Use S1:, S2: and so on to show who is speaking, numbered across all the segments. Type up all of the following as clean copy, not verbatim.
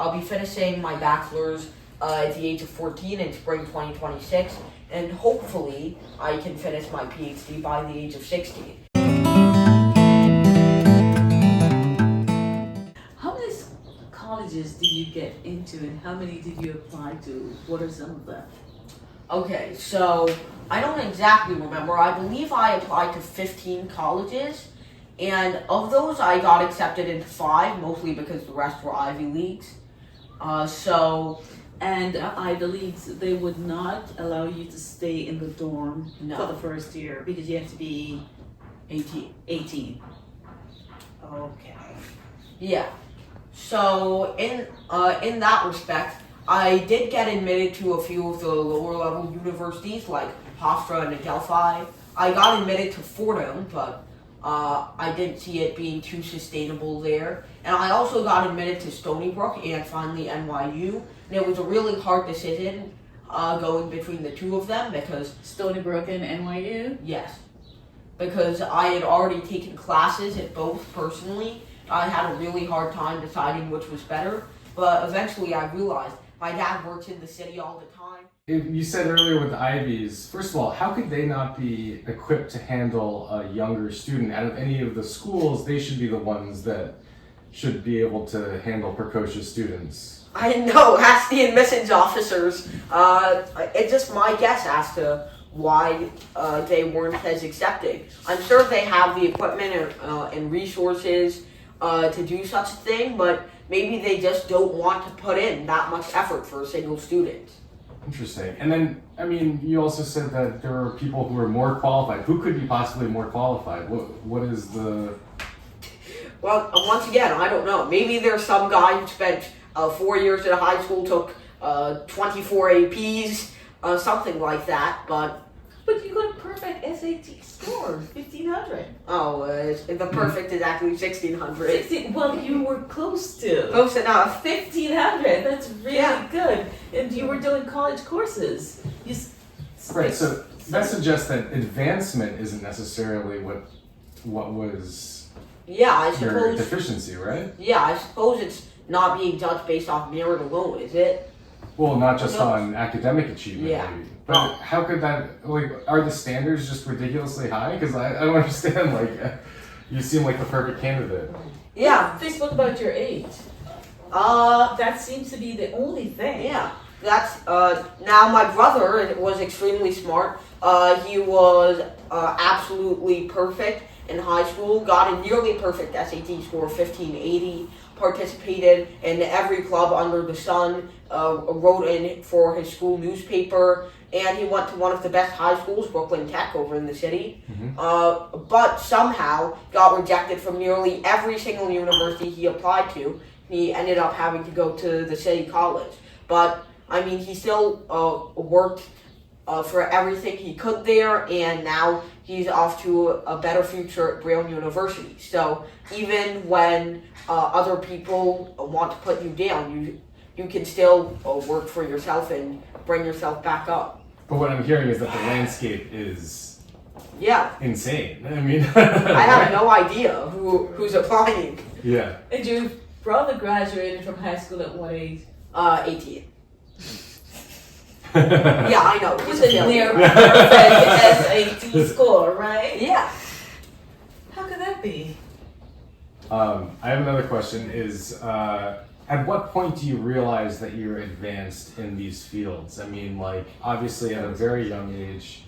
S1: I'll be finishing my bachelor's at the age of 14 in spring 2026, and hopefully I can finish my PhD by the age of 16.
S2: How many colleges did you get into and how many did you apply to? What are some of them?
S1: Okay, so I don't exactly remember. I believe I applied to 15 colleges, and of those I got accepted into 5, mostly because the rest were Ivy Leagues.
S2: And Ivy Leagues, they would not allow you to stay in the dorm
S1: No.
S2: for the first year because you have to be 18. Okay.
S1: Yeah. So in that respect, I did get admitted to a few of the lower level universities like Hofstra and Adelphi. I got admitted to Fordham, but I didn't see it being too sustainable there. And I also got admitted to Stony Brook and finally NYU. And it was a really hard decision going between the two of them because
S2: Stony Brook and NYU?
S1: yes, because I had already taken classes at both personally. I had a really hard time deciding which was better, but eventually I realized my dad works in the city all the time.
S3: You said earlier with the Ivies, first of all, how could they not be equipped to handle a younger student? Out of any of the schools, they should be the ones that should be able to handle precocious students.
S1: I didn't know. Ask the admissions officers. It's just my guess as to why they weren't as accepting. I'm sure they have the equipment and resources to do such a thing, but maybe they just don't want to put in that much effort for a single student.
S3: Interesting. And then, I mean, you also said that there are people who are more qualified. Who could be possibly more qualified? What is the...
S1: Well, once again, I don't know. Maybe there's some guy who spent 4 years at a high school, took 24 APs, something like that, But
S2: you got a perfect SAT score, 1,500.
S1: The perfect is actually 1,600.
S2: Well, you were close to.
S1: Close enough.
S2: 1,500, that's really good. And you were doing college courses.
S3: Right, so that suggests that advancement isn't necessarily what was
S1: Yeah, I
S3: your
S1: suppose.
S3: deficiency, right?
S1: Yeah, I suppose it's not being judged based off merit alone, is it?
S3: Well, not just on academic achievement,
S1: Yeah.
S3: maybe. But how could that, like, are the standards just ridiculously high? Because I don't understand, like, you seem like the perfect candidate.
S1: Yeah.
S2: Facebook about your age.
S1: Uh,
S2: That seems to be the only thing.
S1: yeah. That's, now my brother was extremely smart. He was, absolutely perfect in high school, got a nearly perfect SAT score, 1580, participated in every club under the sun, wrote in for his school newspaper, and he went to one of the best high schools, Brooklyn Tech, over in the city. But somehow got rejected from nearly every single university he applied to. He ended up having to go to the city college. But, I mean, he still worked for everything he could there, and now he's off to a better future at Brown University. So even when other people want to put you down, you can still work for yourself and bring yourself back up.
S3: But what I'm hearing is that the landscape is
S1: Yeah,
S3: insane. I mean,
S1: I have no idea who's applying.
S3: Yeah.
S2: And your brother graduated from high school at what age?
S1: 18. Yeah, I know. He's
S2: With
S1: a
S2: a near
S1: failure.
S2: perfect SAT score, right?
S1: Yeah.
S2: How could that be?
S3: I have another question. Is at what point do you realize that you're advanced in these fields? I mean, like, obviously at a very young age,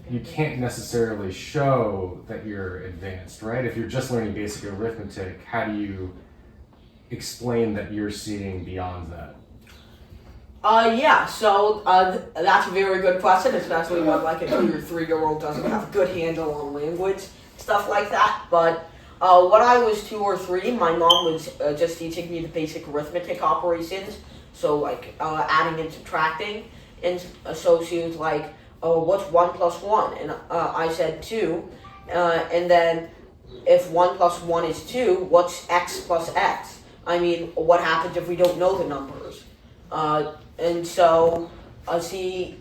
S3: you can't necessarily show that you're advanced, right? If you're just learning basic arithmetic, how do you explain that you're seeing beyond that?
S1: Yeah, so that's a very good question, especially when like a 2 or 3-year-old doesn't have a good handle on language, stuff like that. But when I was 2 or 3, my mom was just teaching me the basic arithmetic operations, so like adding and subtracting. And so she was like, "Oh, what's 1 plus 1?" And I said 2. And then if 1 plus 1 is 2, what's x plus x? I mean, what happens if we don't know the numbers? And so she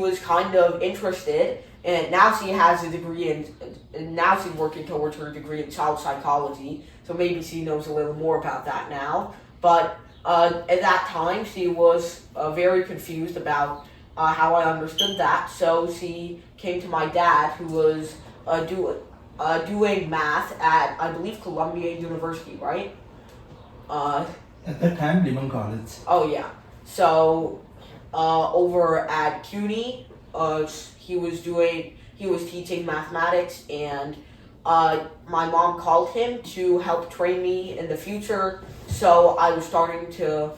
S1: was kind of interested, and now she has a degree and now she's working towards her degree in child psychology, so maybe she knows a little more about that now. But At that time, she was very confused about how I understood that. So she came to my dad, who was doing math at, I believe, Columbia University, right?
S4: At that time, Lehman College.
S1: Oh yeah. So over at CUNY, he was teaching mathematics, and my mom called him to help train me in the future. So I was starting to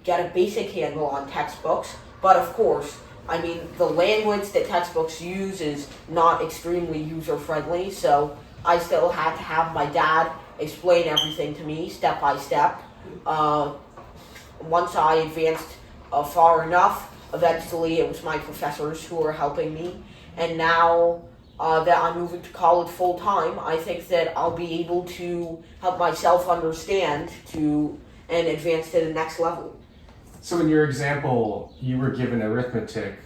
S1: get a basic handle on textbooks. But of course, I mean, the language that textbooks use is not extremely user-friendly, so I still had to have my dad explain everything to me step by step. Once I advanced far enough, eventually it was my professors who were helping me. And now that I'm moving to college full-time, I think that I'll be able to help myself understand and advance to the next level.
S3: So in your example, you were given arithmetic,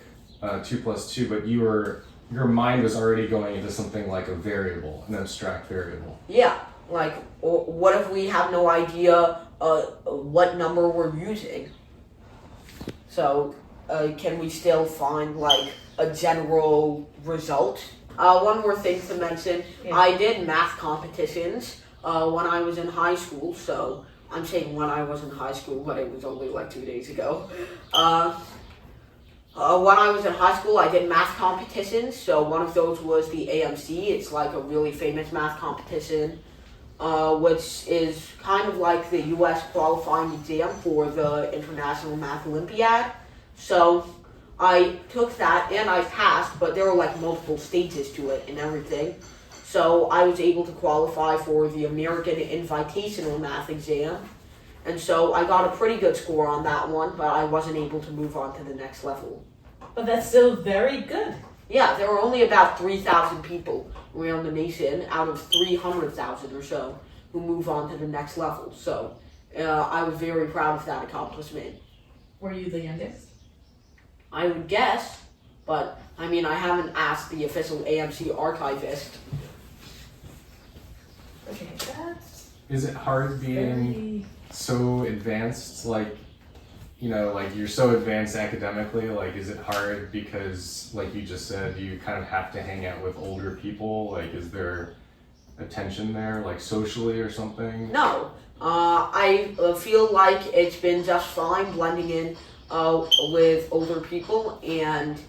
S3: 2 plus 2, but your mind was already going into something like a variable, an abstract variable.
S1: Yeah, like, what if we have no idea what number we're using? So, can we still find, like, a general result? One more thing to mention,
S2: Yeah.
S1: I did math competitions when I was in high school, so I'm saying when I was in high school, but it was only like 2 days ago. When I was in high school, I did math competitions. So one of those was the AMC. It's like a really famous math competition, which is kind of like the U.S. qualifying exam for the International Math Olympiad. So I took that and I passed, but there were like multiple stages to it and everything. So I was able to qualify for the American Invitational Math exam. And so I got a pretty good score on that one, but I wasn't able to move on to the next level.
S2: But that's still very good.
S1: Yeah, there were only about 3,000 people around the nation out of 300,000 or so who move on to the next level. So I was very proud of that accomplishment.
S2: Were you the youngest?
S1: I would guess, but I mean, I haven't asked the official AMC archivist.
S2: Okay, that's
S3: Is it hard being
S2: very...
S3: so advanced, like, you know, like you're so advanced academically, like is it hard because, like you just said, you kind of have to hang out with older people? Like, is there a tension there, like socially or something?
S1: No, I feel like it's been just fine blending in with older people, and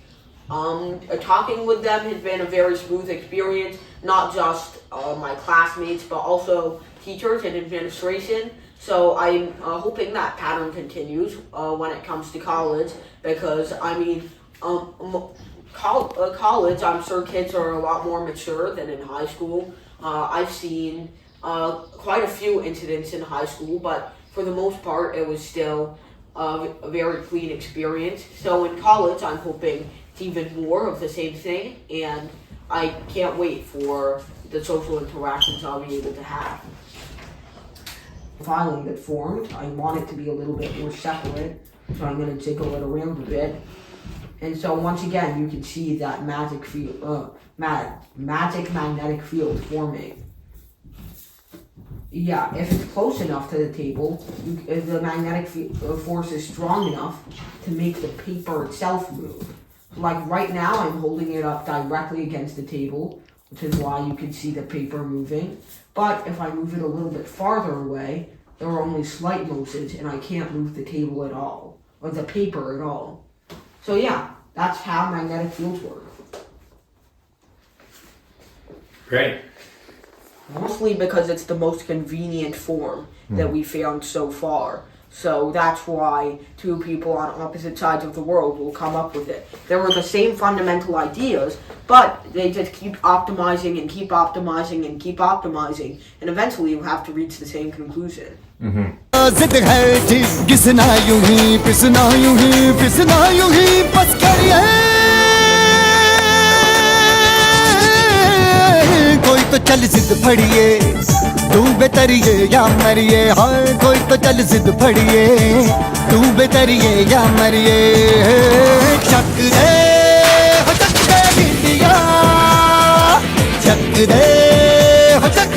S1: talking with them has been a very smooth experience, not just my classmates, but also teachers and administration. So I'm hoping that pattern continues when it comes to college, because I mean, college, I'm sure kids are a lot more mature than in high school. I've seen quite a few incidents in high school, but for the most part, it was still a very clean experience. So in college, I'm hoping it's even more of the same thing, and I can't wait for the social interactions I'll be able to have. Filing that formed, I want it to be a little bit more separate, so I'm going to jiggle it around a bit. And so once again, you can see that magic magnetic field forming. Yeah, if it's close enough to the table, if the magnetic force is strong enough to make the paper itself move. Like right now, I'm holding it up directly against the table, which is why you can see the paper moving. But if I move it a little bit farther away, there are only slight motions and I can't move the table at all, or the paper at all. So yeah, that's how magnetic fields work.
S3: Great.
S1: Mostly because it's the most convenient form that we found so far. So that's why two people on opposite sides of the world will come up with it. There were the same fundamental ideas, but they just keep optimizing and keep optimizing and keep optimizing, and eventually you have to reach the same conclusion.
S5: जिद है जी घिसना यूं ही पिसना यूं ही पिसना यूं ही बस करिए कोई तो चल जिद फड़िए तू बेतरिए या मरिए हाँ कोई तो चल जिद फड़िए तू बेतरिए या मरिए चक दे हो चक दे इंडिया चक दे हो चक